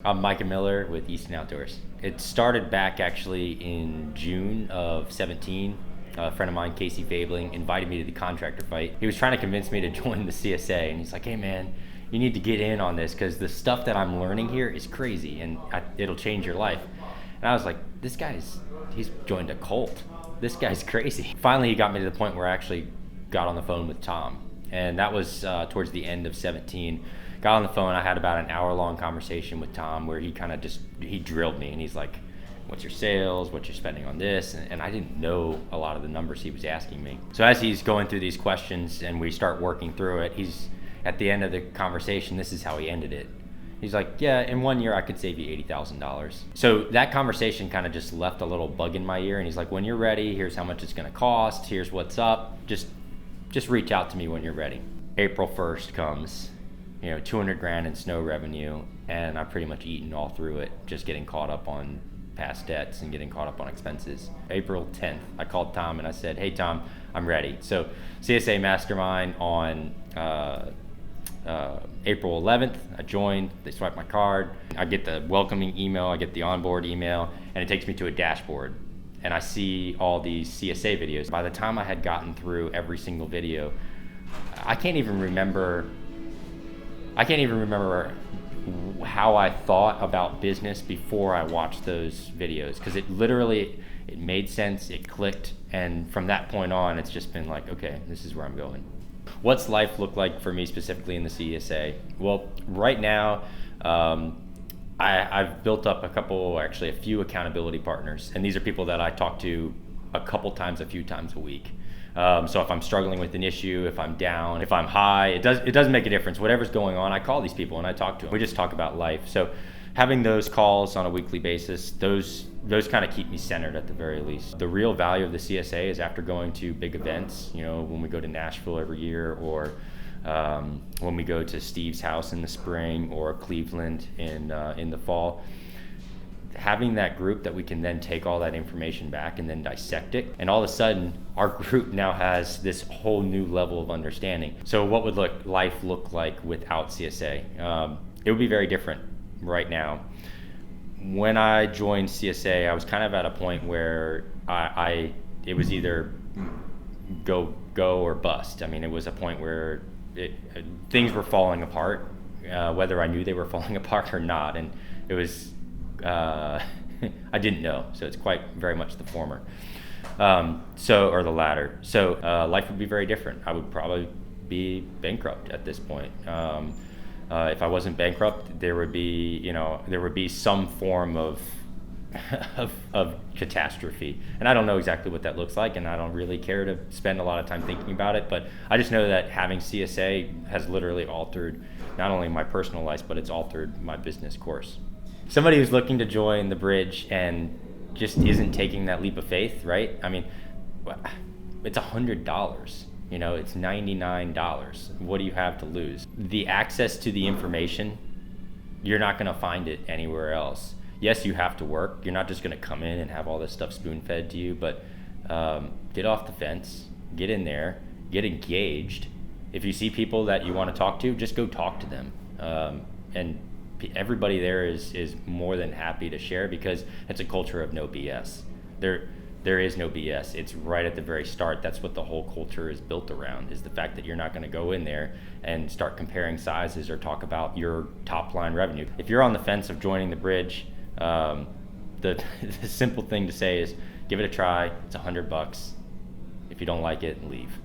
I'm Micah Miller with Easton Outdoors. It started back actually in June of 17. A friend of mine, Casey Fabling, invited me to the contractor fight. He was trying to convince me to join the CSA, and he's like, hey man, you need to get in on this because the stuff that I'm learning here is crazy and it'll change your life. And I was like, he's joined a cult. This guy's crazy. Finally, he got me to the point where I actually got on the phone with Tom. And that was towards the end of 17. Got on the phone, I had about an hour-long conversation with Tom where he kind of he drilled me, and he's like, what's your sales, what you're spending on this? And I didn't know a lot of the numbers he was asking me. So as he's going through these questions and we start working through it, he's at the end of the conversation, this is how he ended it. He's like, yeah, in 1 year I could save you $80,000. So that conversation kind of just left a little bug in my ear, and he's like, when you're ready, here's how much it's gonna cost, here's what's up, just reach out to me when you're ready. April 1st comes, 200 grand in snow revenue, and I've pretty much eaten all through it, just getting caught up on past debts and getting caught up on expenses. April 10th, I called Tom and I said, hey Tom, I'm ready. So CSA Mastermind on April 11th, I joined, they swiped my card, I get the welcoming email, I get the onboard email, and it takes me to a dashboard. And I see all these CSA videos. By the time I had gotten through every single video, I can't even remember how I thought about business before I watched those videos, because it made sense, it clicked, and from that point on, it's just been like, okay, this is where I'm going. What's life look like for me specifically in the CSA? Well, right now, I've built up a few accountability partners, and these are people that I talk to a few times a week. So if I'm struggling with an issue, if I'm down, if I'm high, it doesn't make a difference. Whatever's going on, I call these people and I talk to them. We just talk about life. So having those calls on a weekly basis, those kind of keep me centered at the very least. The real value of the CSA is after going to big events, when we go to Nashville every year, or when we go to Steve's house in the spring, or Cleveland in the fall. Having that group that we can then take all that information back and then dissect it, and all of a sudden our group now has this whole new level of understanding. So what would life look like without CSA? It would be very different right now. When I joined CSA, I was kind of at a point where it was either go or bust. I mean, it was a point where things were falling apart, whether I knew they were falling apart or not, and it was I didn't know, so it's quite very much the former, or the latter. So life would be very different. I would probably be bankrupt at this point. If I wasn't bankrupt, there would be some form of catastrophe, and I don't know exactly what that looks like, and I don't really care to spend a lot of time thinking about it. But I just know that having CSA has literally altered not only my personal life, but it's altered my business course. Somebody who's looking to join the bridge and just isn't taking that leap of faith, right? I mean, it's $100, it's $99. What do you have to lose? The access to the information, you're not gonna find it anywhere else. Yes, you have to work. You're not just gonna come in and have all this stuff spoon-fed to you, but get off the fence, get in there, get engaged. If you see people that you wanna talk to, just go talk to them. And everybody there is more than happy to share, because it's a culture of no BS. There is no BS. It's right at the very start. That's what the whole culture is built around, is the fact that you're not going to go in there and start comparing sizes or talk about your top line revenue. If you're on the fence of joining the bridge, the simple thing to say is give it a try. It's $100. If you don't like it, leave.